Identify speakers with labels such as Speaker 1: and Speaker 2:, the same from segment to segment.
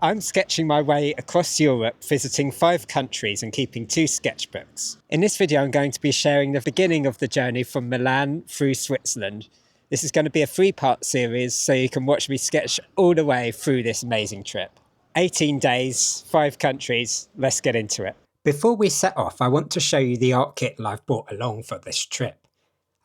Speaker 1: I'm sketching my way across Europe, visiting 5 countries and keeping 2 sketchbooks. In this video, I'm going to be sharing the beginning of the journey from Milan through Switzerland. This is going to be a 3-part series, so you can watch me sketch all the way through this amazing trip. 18 days, 5 countries, let's get into it. Before we set off, I want to show you the art kit that I've brought along for this trip.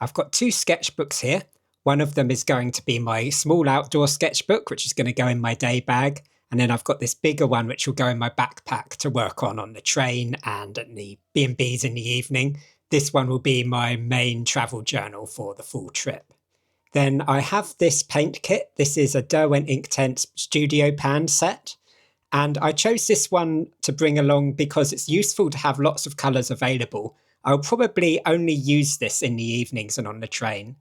Speaker 1: I've got 2 sketchbooks here. One of them is going to be my small outdoor sketchbook, which is going to go in my day bag. And then I've got this bigger one, which will go in my backpack to work on the train and at the B&Bs in the evening. This one will be my main travel journal for the full trip. Then I have this paint kit. This is a Derwent Inktense Studio Pan set. And I chose this one to bring along because it's useful to have lots of colours available. I'll probably only use this in the evenings and on the train.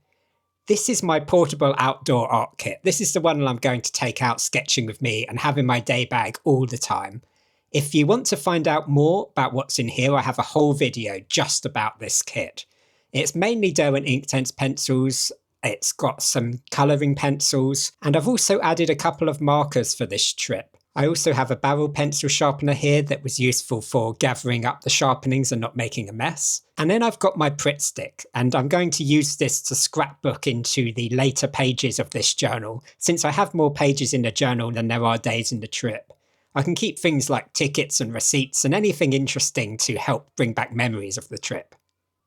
Speaker 1: This is my portable outdoor art kit. This is the one I'm going to take out sketching with me and have in my day bag all the time. If you want to find out more about what's in here, I have a whole video just about this kit. It's mainly Derwent Inktense pencils, it's got some colouring pencils, and I've also added a couple of markers for this trip. I also have a barrel pencil sharpener here that was useful for gathering up the sharpenings and not making a mess. And then I've got my Pritt stick, and I'm going to use this to scrapbook into the later pages of this journal, since I have more pages in the journal than there are days in the trip. I can keep things like tickets and receipts and anything interesting to help bring back memories of the trip.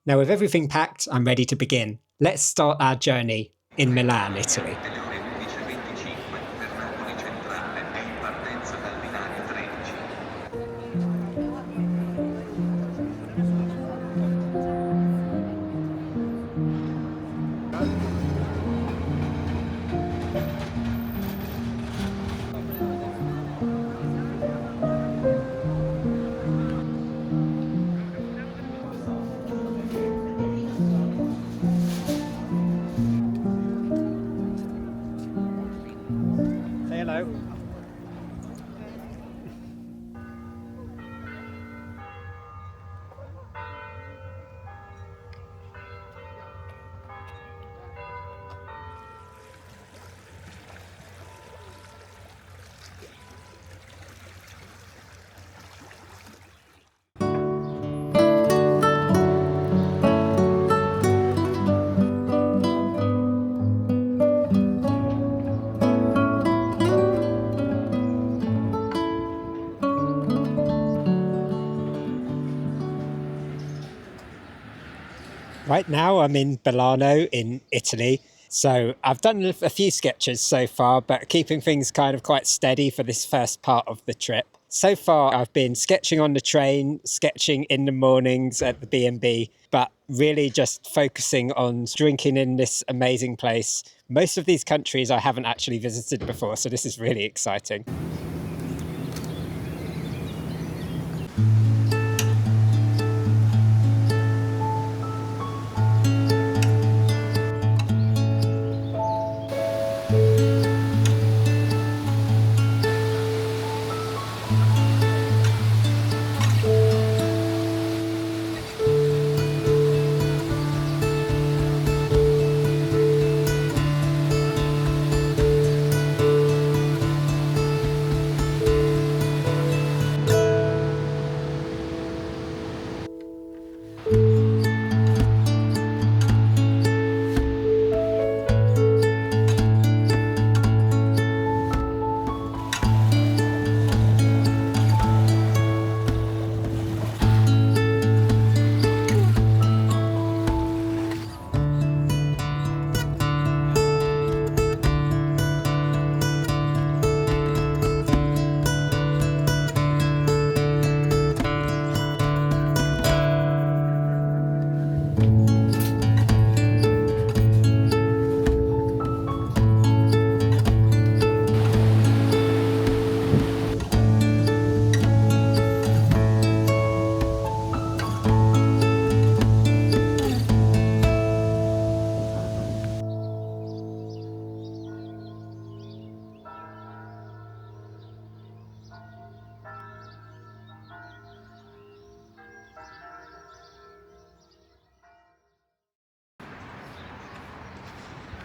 Speaker 1: Now with everything packed, I'm ready to begin. Let's start our journey in Milan, Italy. Right now I'm in Basel in Italy, so I've done a few sketches so far, but keeping things kind of quite steady for this first part of the trip. So far I've been sketching on the train, sketching in the mornings at the B&B, but really just focusing on drinking in this amazing place. Most of these countries I haven't actually visited before, so this is really exciting.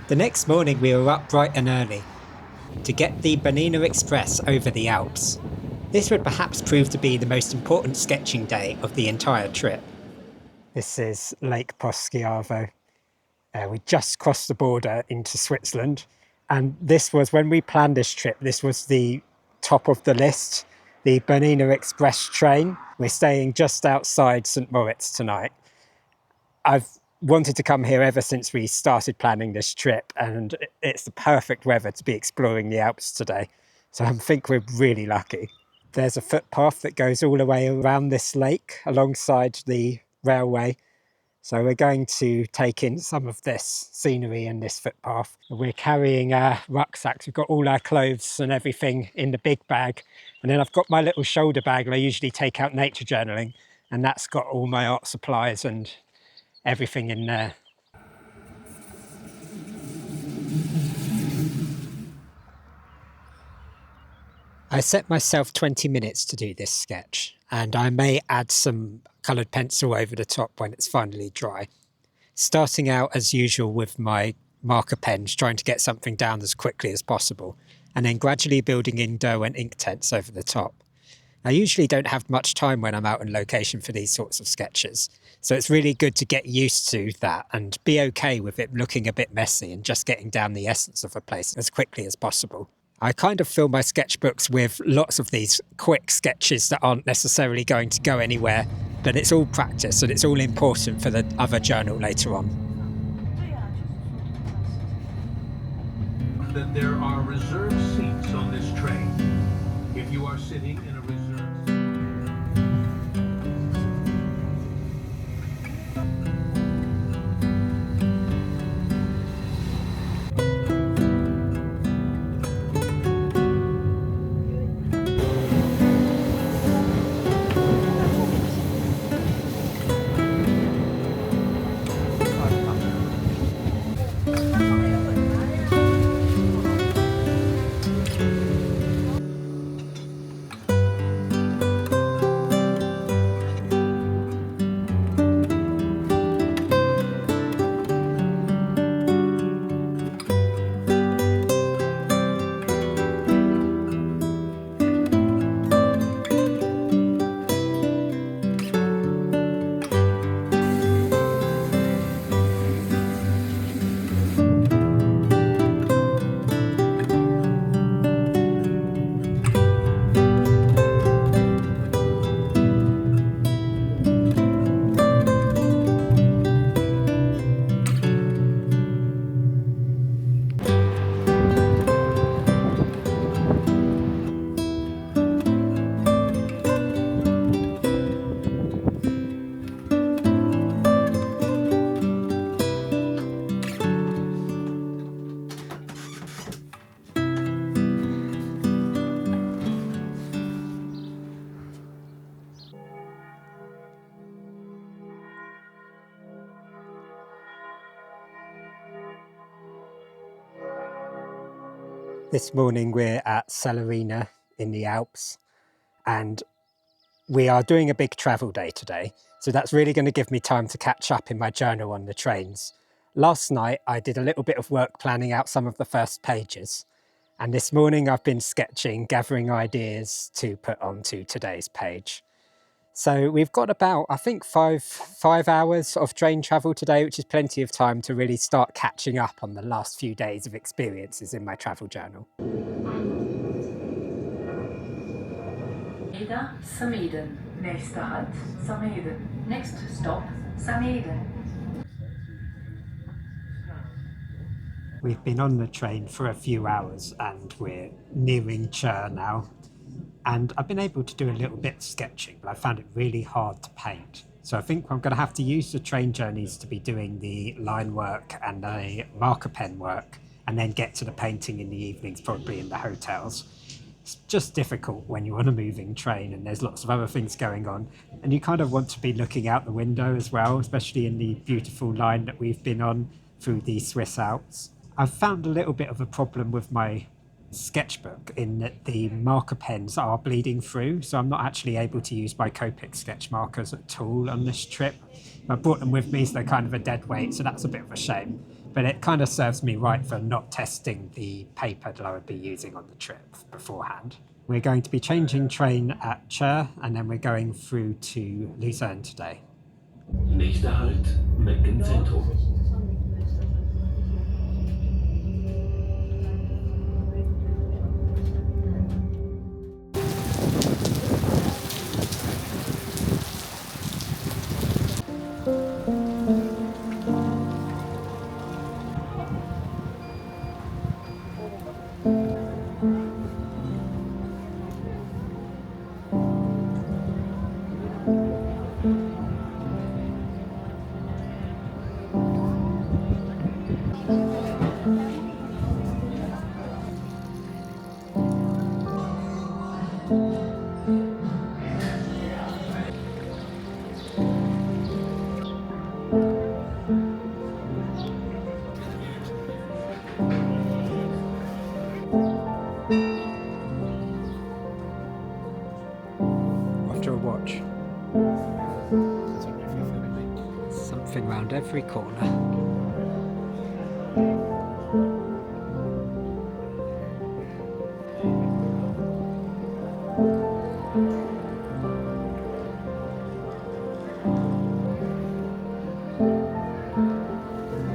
Speaker 1: The next morning we were up bright and early. to get the Bernina Express over the Alps. This would perhaps prove to be the most important sketching day of the entire trip. This is Lake Poschiavo. We just crossed the border into Switzerland, and this was, when we planned this trip, this was the top of the list, the Bernina Express train. We're staying just outside St. Moritz tonight. I've wanted to come here ever since we started planning this trip, and it's the perfect weather to be exploring the Alps today. So I think we're really lucky. There's a footpath that goes all the way around this lake alongside the railway. So we're going to take in some of this scenery and this footpath. We're carrying our rucksacks. We've got all our clothes and everything in the big bag. And then I've got my little shoulder bag that I usually take out nature journaling. And that's got all my art supplies and everything in there. I set myself 20 minutes to do this sketch, and I may add some coloured pencil over the top when it's finally dry. Starting out as usual with my marker pens, trying to get something down as quickly as possible, and then gradually building in Derwent ink tents over the top. I usually don't have much time when I'm out on location for these sorts of sketches, so it's really good to get used to that and be okay with it looking a bit messy and just getting down the essence of a place as quickly as possible. I kind of fill my sketchbooks with lots of these quick sketches that aren't necessarily going to go anywhere, but it's all practice and it's all important for the other journal later on.
Speaker 2: That there are reserved seats on this train. If you are sitting in a reserved
Speaker 1: This morning we're at Salarina in the Alps, and we are doing a big travel day today. So that's really going to give me time to catch up in my journal on the trains. Last night I did a little bit of work planning out some of the first pages. And this morning I've been sketching, gathering ideas to put onto today's page. So we've got about, I think, five hours of train travel today, which is plenty of time to really start catching up on the last few days of experiences in my travel journal.
Speaker 3: Sameeden. Nächste Halt, Sameeden. Next stop, Sameeden.
Speaker 1: We've been on the train for a few hours and we're nearing Chur now. And I've been able to do a little bit of sketching, but I found it really hard to paint. So I think I'm going to have to use the train journeys to be doing the line work and the marker pen work, and then get to the painting in the evenings, probably in the hotels. It's just difficult when you're on a moving train and there's lots of other things going on. And you kind of want to be looking out the window as well, especially in the beautiful line that we've been on through the Swiss Alps. I've found a little bit of a problem with my sketchbook in that the marker pens are bleeding through, so I'm not actually able to use my Copic sketch markers at all on this trip. I brought them with me, so they're kind of a dead weight, so that's a bit of a shame. but it kind of serves me right for not testing the paper that I would be using on the trip beforehand. We're going to be changing train at Chur, and then we're going through to Luzerne today.
Speaker 2: Nächster Halt, Meckenzentrum.
Speaker 1: After a watch. Something round every corner.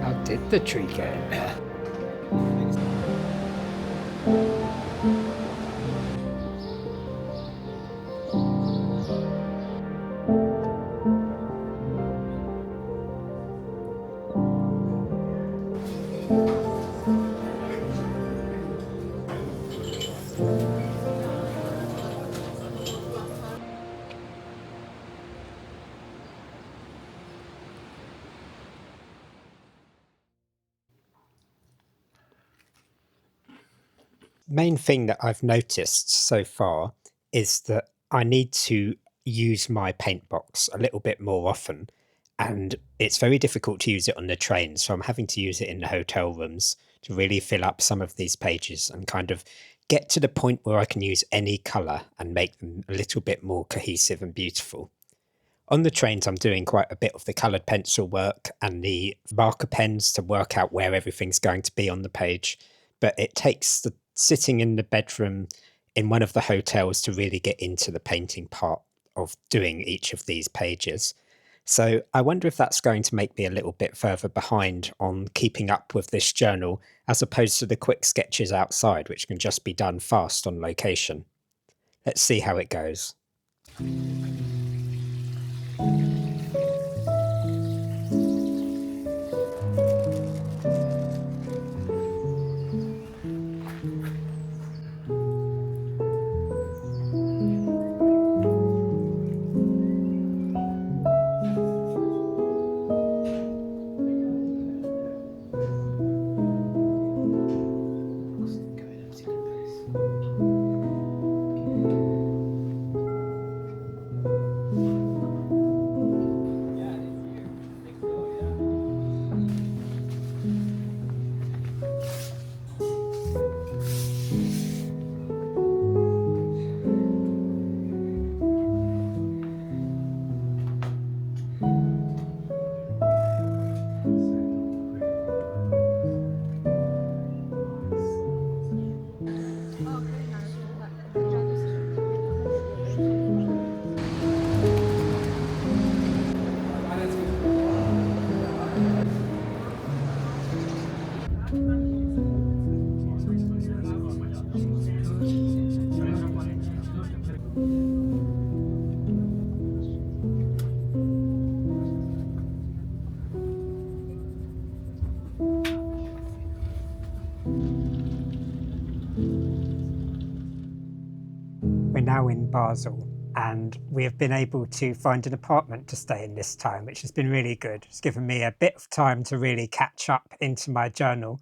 Speaker 1: How did the tree get in there? Main thing that I've noticed so far is that I need to use my paint box a little bit more often, and it's very difficult to use it on the train, so I'm having to use it in the hotel rooms to really fill up some of these pages and kind of get to the point where I can use any colour and make them a little bit more cohesive and beautiful. On the trains, I'm doing quite a bit of the coloured pencil work and the marker pens to work out where everything's going to be on the page. But it takes the sitting in the bedroom in one of the hotels to really get into the painting part of doing each of these pages. So I wonder if that's going to make me a little bit further behind on keeping up with this journal, as opposed to the quick sketches outside, which can just be done fast on location. Let's see how it goes. We're now in Basel, and we have been able to find an apartment to stay in this time, which has been really good. It's given me a bit of time to really catch up into my journal.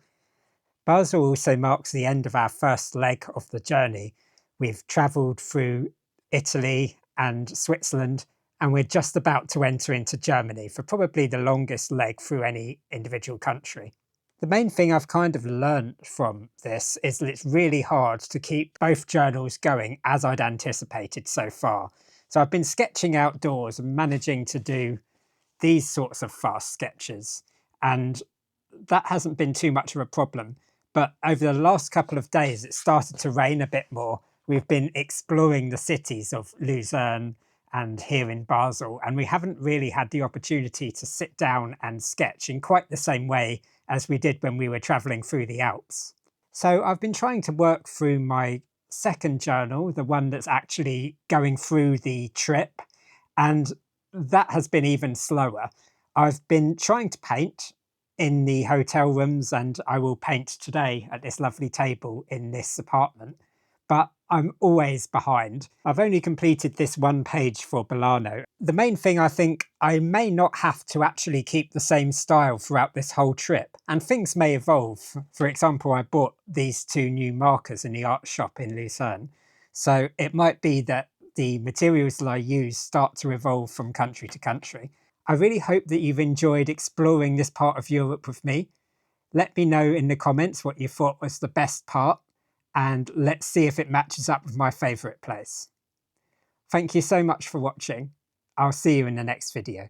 Speaker 1: Basel also marks the end of our first leg of the journey. We've travelled through Italy and Switzerland, and we're just about to enter into Germany for probably the longest leg through any individual country. The main thing I've kind of learned from this is that it's really hard to keep both journals going as I'd anticipated so far. So I've been sketching outdoors and managing to do these sorts of fast sketches. And that hasn't been too much of a problem. But over the last couple of days, it started to rain a bit more. We've been exploring the cities of Lucerne and here in Basel, and we haven't really had the opportunity to sit down and sketch in quite the same way as we did when we were traveling through the Alps. So I've been trying to work through my second journal, the one that's actually going through the trip, and that has been even slower. I've been trying to paint in the hotel rooms, and I will paint today at this lovely table in this apartment, but I'm always behind. I've only completed this one page for Bolano. The main thing, I think, I may not have to actually keep the same style throughout this whole trip, and things may evolve. For example, I bought these two new markers in the art shop in Lucerne, so it might be that the materials that I use start to evolve from country to country. I really hope that you've enjoyed exploring this part of Europe with me. Let me know in the comments what you thought was the best part, and let's see if it matches up with my favourite place. Thank you so much for watching. I'll see you in the next video.